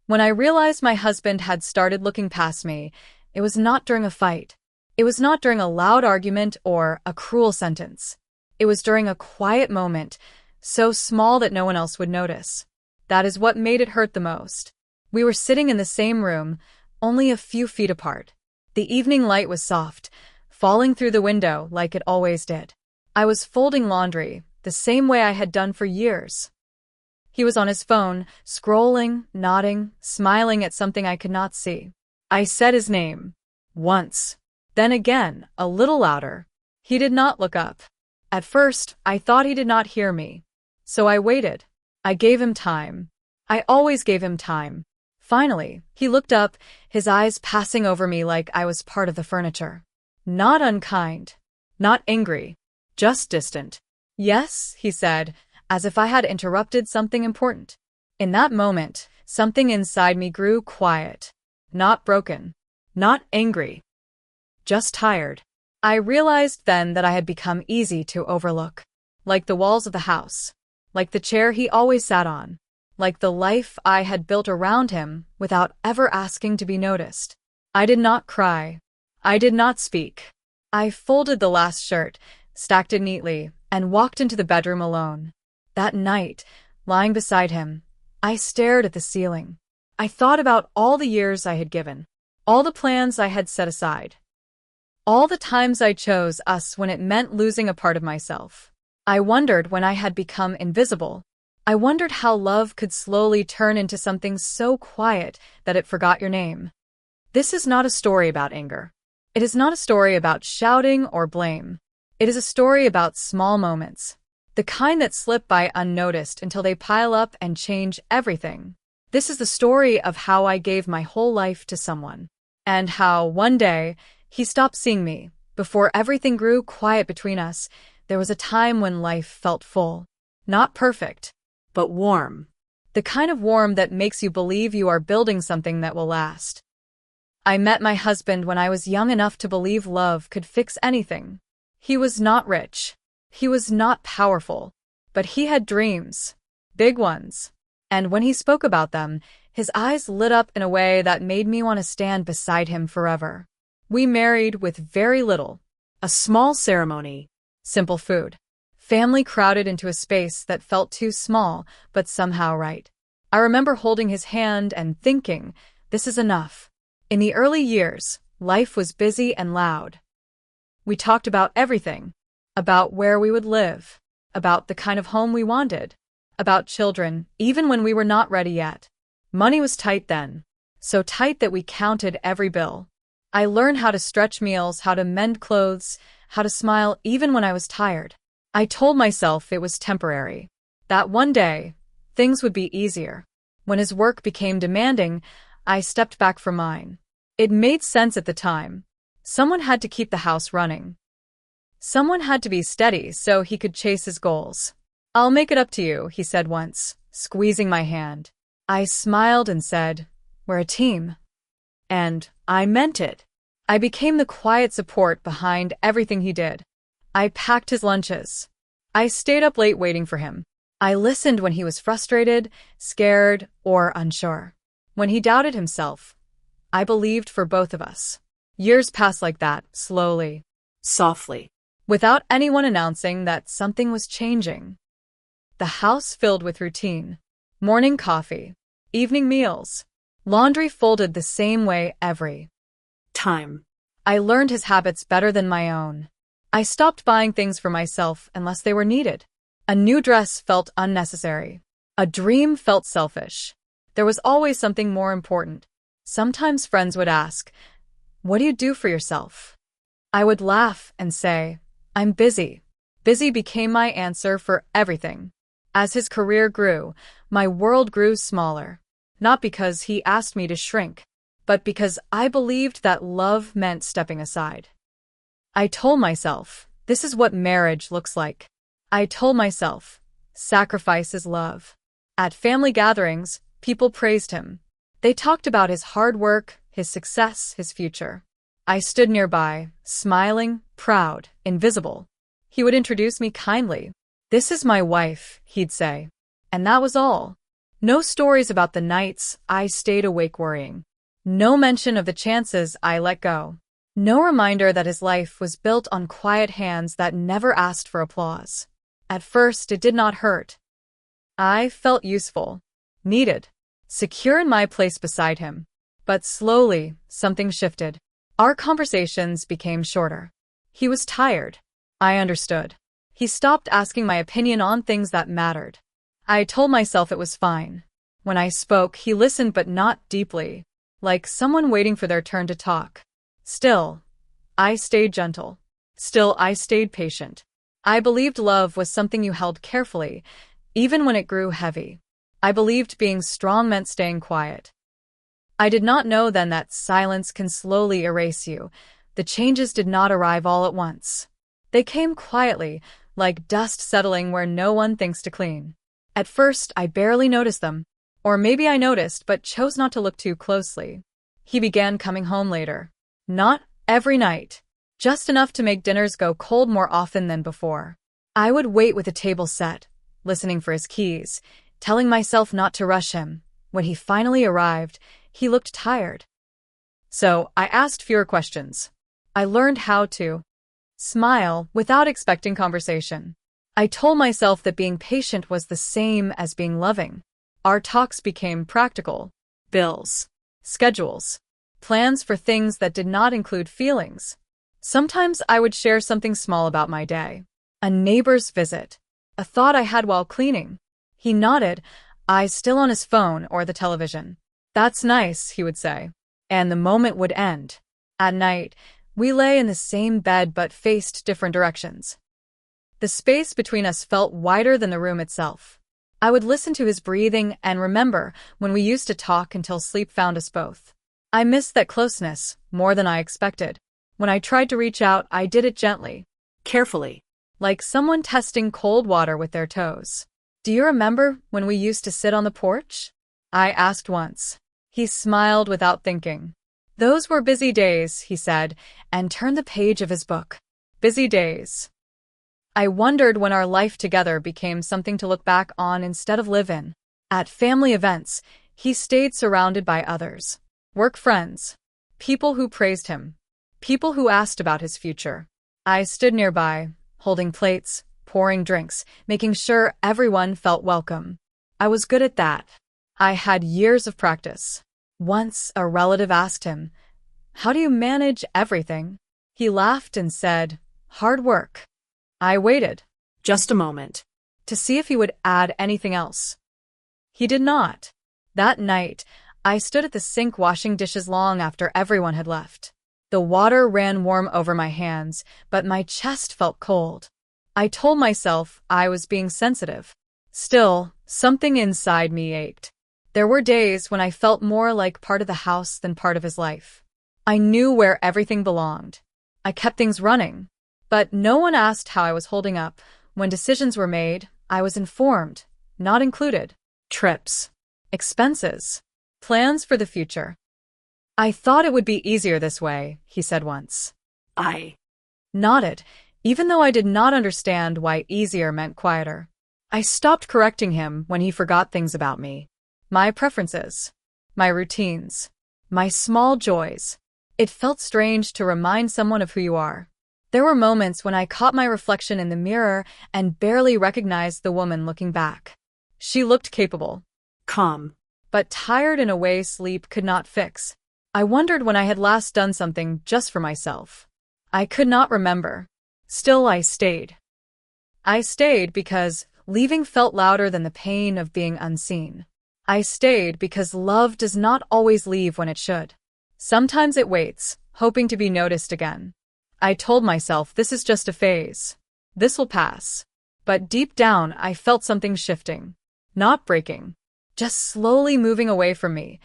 When I realized my husband had started looking past me, it was not during a fight. It was not during a loud argument or a cruel sentence. It was during a quiet moment, so small that no one else would notice. That is what made it hurt the most. We were sitting in the same room, only a few feet apart. The evening light was soft, falling through the window like it always did. I was folding laundry, the same way I had done for years. He was on his phone, scrolling, nodding, smiling at something I could not see. I said his name. Once. Then again, a little louder. He did not look up. At first, I thought he did not hear me. So I waited. I gave him time. I always gave him time. Finally, he looked up, his eyes passing over me like I was part of the furniture. Not unkind. Not angry. Just distant. Yes, he said, as if I had interrupted something important. In that moment, something inside me grew quiet. Not broken. Not angry. Just tired. I realized then that I had become easy to overlook. Like the walls of the house. Like the chair he always sat on. Like the life I had built around him without ever asking to be noticed. I did not cry. I did not speak. I folded the last shirt, stacked it neatly, and walked into the bedroom alone. That night, lying beside him, I stared at the ceiling. I thought about all the years I had given, all the plans I had set aside, all the times I chose us when it meant losing a part of myself. I wondered when I had become invisible. I wondered how love could slowly turn into something so quiet that it forgot your name. This is not a story about anger. It is not a story about shouting or blame. It is a story about small moments, the kind that slip by unnoticed until they pile up and change everything. This is the story of how I gave my whole life to someone, and how, one day, he stopped seeing me. Before everything grew quiet between us, there was a time when life felt full. Not perfect, but warm. The kind of warm that makes you believe you are building something that will last. I met my husband when I was young enough to believe love could fix anything. He was not rich. He was not powerful. But he had dreams. Big ones. And when he spoke about them, his eyes lit up in a way that made me want to stand beside him forever. We married with very little. A small ceremony. Simple food. Family crowded into a space that felt too small, but somehow right. I remember holding his hand and thinking, this is enough. In the early years, life was busy and loud. We talked about everything. About where we would live. About the kind of home we wanted. About children, even when we were not ready yet. Money was tight then. So tight that we counted every bill. I learned how to stretch meals, how to mend clothes, how to smile even when I was tired. I told myself it was temporary. That one day, things would be easier. When his work became demanding, I stepped back from mine. It made sense at the time. Someone had to keep the house running. Someone had to be steady so he could chase his goals. I'll make it up to you, he said once, squeezing my hand. I smiled and said, we're a team. And I meant it. I became the quiet support behind everything he did. I packed his lunches. I stayed up late waiting for him. I listened when he was frustrated, scared, or unsure. When he doubted himself, I believed for both of us. Years passed like that, slowly, softly, without anyone announcing that something was changing. The house filled with routine. Morning coffee, evening meals, laundry folded the same way every time. I learned his habits better than my own. I stopped buying things for myself unless they were needed. A new dress felt unnecessary. A dream felt selfish. There was always something more important. Sometimes friends would ask, what do you do for yourself? I would laugh and say, I'm busy. Busy became my answer for everything. As his career grew, my world grew smaller. Not because he asked me to shrink, but because I believed that love meant stepping aside. I told myself, this is what marriage looks like. I told myself, sacrifice is love. At family gatherings, people praised him. They talked about his hard work, his success, his future. I stood nearby, smiling, proud, invisible. He would introduce me kindly. This is my wife, he'd say. And that was all. No stories about the nights I stayed awake worrying. No mention of the chances I let go. No reminder that his life was built on quiet hands that never asked for applause. At first, it did not hurt. I felt useful, needed, secure in my place beside him. But slowly, something shifted. Our conversations became shorter. He was tired. I understood. He stopped asking my opinion on things that mattered. I told myself it was fine. When I spoke, he listened but not deeply, like someone waiting for their turn to talk. Still, I stayed gentle. Still, I stayed patient. I believed love was something you held carefully, even when it grew heavy. I believed being strong meant staying quiet. I did not know then that silence can slowly erase you. The changes did not arrive all at once. They came quietly, like dust settling where no one thinks to clean. At first, I barely noticed them. Or maybe I noticed but chose not to look too closely. He began coming home later. Not every night. Just enough to make dinners go cold more often than before. I would wait with the table set, listening for his keys, telling myself not to rush him. When he finally arrived, he looked tired. So I asked fewer questions. I learned how to smile without expecting conversation. I told myself that being patient was the same as being loving. Our talks became practical. Bills, schedules, plans for things that did not include feelings. Sometimes I would share something small about my day. A neighbor's visit. A thought I had while cleaning. He nodded, eyes still on his phone or the television. "That's nice," he would say. And the moment would end. At night, we lay in the same bed but faced different directions. The space between us felt wider than the room itself. I would listen to his breathing and remember when we used to talk until sleep found us both. I missed that closeness more than I expected. When I tried to reach out, I did it gently, carefully, like someone testing cold water with their toes. "Do you remember when we used to sit on the porch?" I asked once. He smiled without thinking. "Those were busy days," he said, and turned the page of his book. Busy days. I wondered when our life together became something to look back on instead of live in. At family events, he stayed surrounded by others. Work friends. People who praised him. People who asked about his future. I stood nearby, holding plates, pouring drinks, making sure everyone felt welcome. I was good at that. I had years of practice. Once a relative asked him, "How do you manage everything?" He laughed and said, "Hard work." I waited, just a moment, to see if he would add anything else. He did not. That night, I stood at the sink washing dishes long after everyone had left. The water ran warm over my hands, but my chest felt cold. I told myself I was being sensitive. Still, something inside me ached. There were days when I felt more like part of the house than part of his life. I knew where everything belonged. I kept things running. But no one asked how I was holding up. When decisions were made, I was informed, not included. Trips, expenses, plans for the future. "I thought it would be easier this way," he said once. I nodded, even though I did not understand why easier meant quieter. I stopped correcting him when he forgot things about me. My preferences, my routines, my small joys. It felt strange to remind someone of who you are. There were moments when I caught my reflection in the mirror and barely recognized the woman looking back. She looked capable, calm, but tired in a way sleep could not fix. I wondered when I had last done something just for myself. I could not remember. Still, I stayed. I stayed because leaving felt louder than the pain of being unseen. I stayed because love does not always leave when it should. Sometimes it waits, hoping to be noticed again. I told myself this is just a phase. This will pass. But deep down, I felt something shifting. Not breaking. Just slowly moving away from me.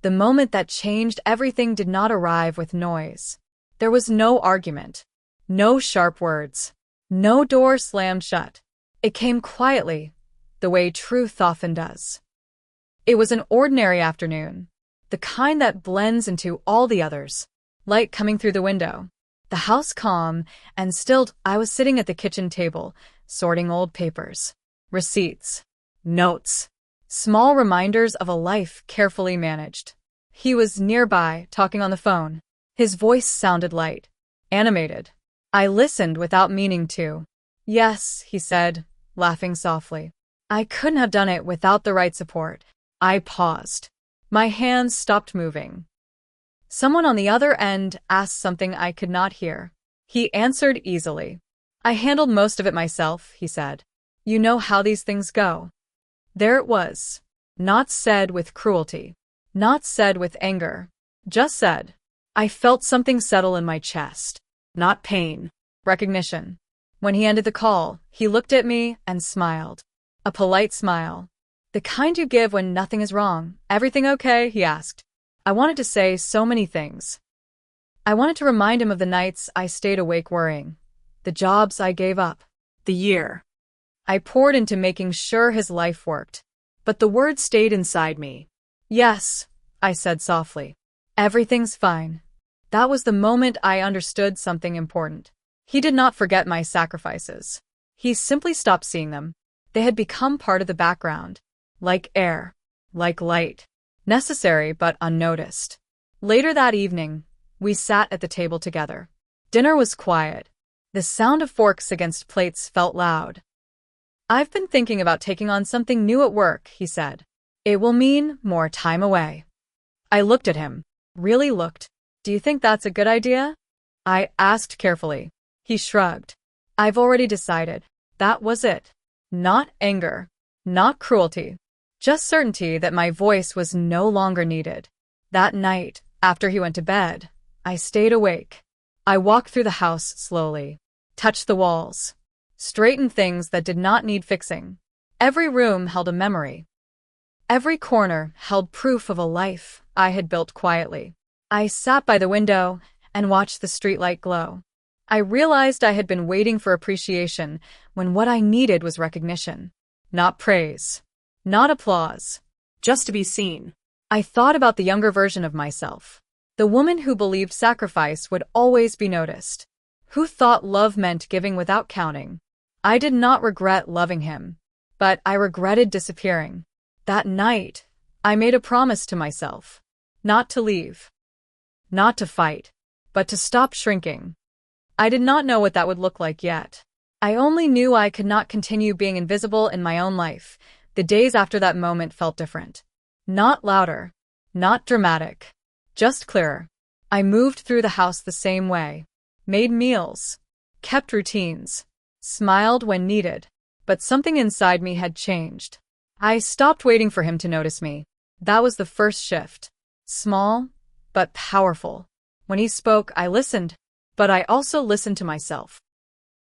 The moment that changed everything did not arrive with noise. There was no argument. No sharp words. No door slammed shut. It came quietly, the way truth often does. It was an ordinary afternoon. The kind that blends into all the others. Light coming through the window. The house calm and stilled. I was sitting at the kitchen table, sorting old papers. Receipts. Notes. Small reminders of a life carefully managed. He was nearby, talking on the phone. His voice sounded light, animated. I listened without meaning to. Yes, he said, laughing softly. I couldn't have done it without the right support. I paused. My hands stopped moving. Someone on the other end asked something I could not hear. He answered easily. I handled most of it myself, he said. You know how these things go. There it was. Not said with cruelty. Not said with anger. Just said. I felt something settle in my chest. Not pain. Recognition. When he ended the call, he looked at me and smiled. A polite smile. The kind you give when nothing is wrong. Everything okay? He asked. I wanted to say so many things. I wanted to remind him of the nights I stayed awake worrying. The jobs I gave up. The year. I poured into making sure his life worked. But the words stayed inside me. Yes, I said softly. Everything's fine. That was the moment I understood something important. He did not forget my sacrifices. He simply stopped seeing them. They had become part of the background. Like air. Like light. Necessary but unnoticed. Later that evening, we sat at the table together. Dinner was quiet. The sound of forks against plates felt loud. I've been thinking about taking on something new at work, he said. It will mean more time away. I looked at him. Really looked. Do you think that's a good idea? I asked carefully. He shrugged. I've already decided. That was it. Not anger. Not cruelty. Just certainty that my voice was no longer needed. That night, after he went to bed, I stayed awake. I walked through the house slowly. Touched the walls. Straightened things that did not need fixing. Every room held a memory. Every corner held proof of a life I had built quietly. I sat by the window and watched the streetlight glow. I realized I had been waiting for appreciation when what I needed was recognition. Not praise. Not applause. Just to be seen. I thought about the younger version of myself. The woman who believed sacrifice would always be noticed. Who thought love meant giving without counting. I did not regret loving him, but I regretted disappearing. That night, I made a promise to myself. Not to leave. Not to fight, but to stop shrinking. I did not know what that would look like yet. I only knew I could not continue being invisible in my own life. The days after that moment felt different. Not louder. Not dramatic. Just clearer. I moved through the house the same way. Made meals. Kept routines. Smiled when needed. But something inside me had changed. I stopped waiting for him to notice me. That was the first shift. Small, but powerful. When he spoke, I listened, but I also listened to myself.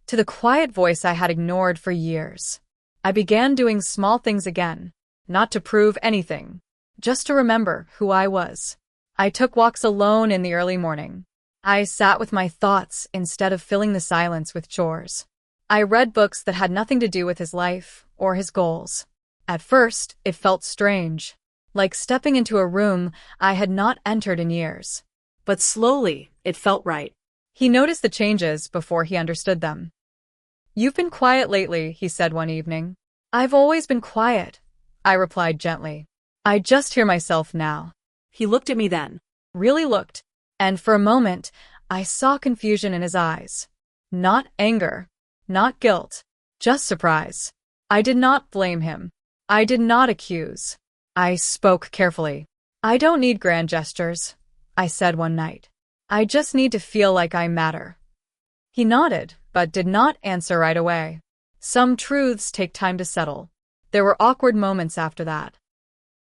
To the quiet voice I had ignored for years. I began doing small things again, not to prove anything, just to remember who I was. I took walks alone in the early morning. I sat with my thoughts instead of filling the silence with chores. I read books that had nothing to do with his life or his goals. At first, it felt strange, like stepping into a room I had not entered in years. But slowly, it felt right. He noticed the changes before he understood them. You've been quiet lately, he said one evening. I've always been quiet, I replied gently. I just hear myself now. He looked at me then. Really looked. And for a moment, I saw confusion in his eyes. Not anger. Not guilt. Just surprise. I did not blame him. I did not accuse. I spoke carefully. I don't need grand gestures, I said one night. I just need to feel like I matter. He nodded, but did not answer right away. Some truths take time to settle. There were awkward moments after that.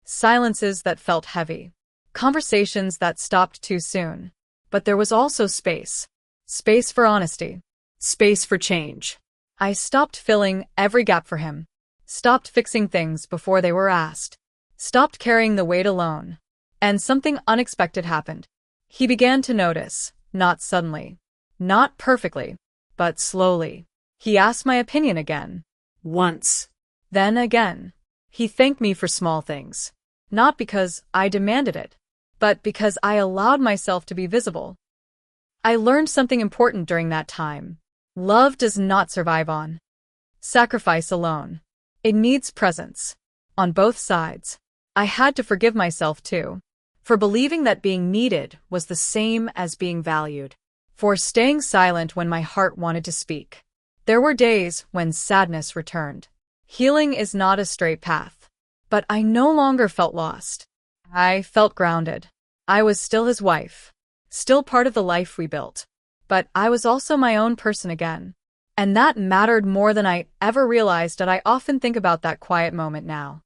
Silences that felt heavy. Conversations that stopped too soon. But there was also space. Space for honesty. Space for change. I stopped filling every gap for him. Stopped fixing things before they were asked. Stopped carrying the weight alone. And something unexpected happened. He began to notice, not suddenly. Not perfectly, but slowly. He asked my opinion again. Once. Then again. He thanked me for small things. Not because I demanded it, but because I allowed myself to be visible. I learned something important during that time. Love does not survive on sacrifice alone. It needs presence. on both sides. I had to forgive myself too, for believing that being needed was the same as being valued, for staying silent when my heart wanted to speak. There were days when sadness returned. Healing is not a straight path, but I no longer felt lost. I felt grounded. I was still his wife, still part of the life we built, but I was also my own person again. And that mattered more than I ever realized. That I often think about that quiet moment now.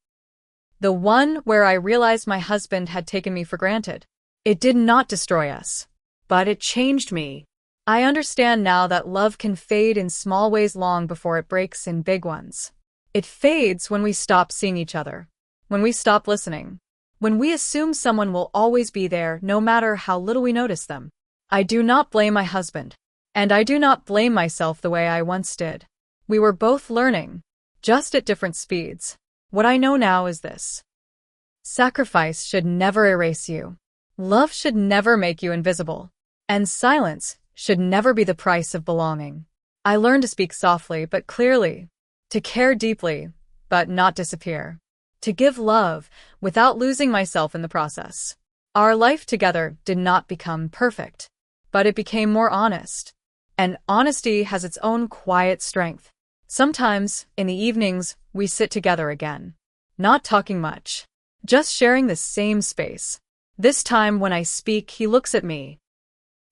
The one where I realized my husband had taken me for granted. It did not destroy us, but it changed me. I understand now that love can fade in small ways long before it breaks in big ones. It fades when we stop seeing each other, when we stop listening, when we assume someone will always be there no matter how little we notice them. I do not blame my husband, and I do not blame myself the way I once did. We were both learning, just at different speeds. What I know now is this: sacrifice should never erase you. Love should never make you invisible. And silence should never be the price of belonging. I learned to speak softly but clearly, to care deeply but not disappear, to give love without losing myself in the process. Our life together did not become perfect, but it became more honest. And honesty has its own quiet strength. Sometimes, in the evenings, we sit together again, not talking much, just sharing the same space. This time when I speak, he looks at me.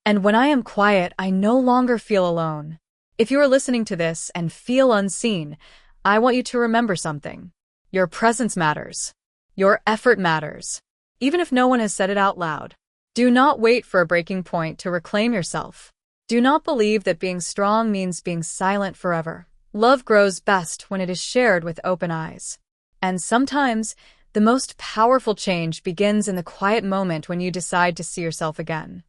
And when I am quiet, I no longer feel alone. If you are listening to this and feel unseen, I want you to remember something. Your presence matters. Your effort matters. Even if no one has said it out loud. Do not wait for a breaking point to reclaim yourself. Do not believe that being strong means being silent forever. Love grows best when it is shared with open eyes. And sometimes, the most powerful change begins in the quiet moment when you decide to see yourself again.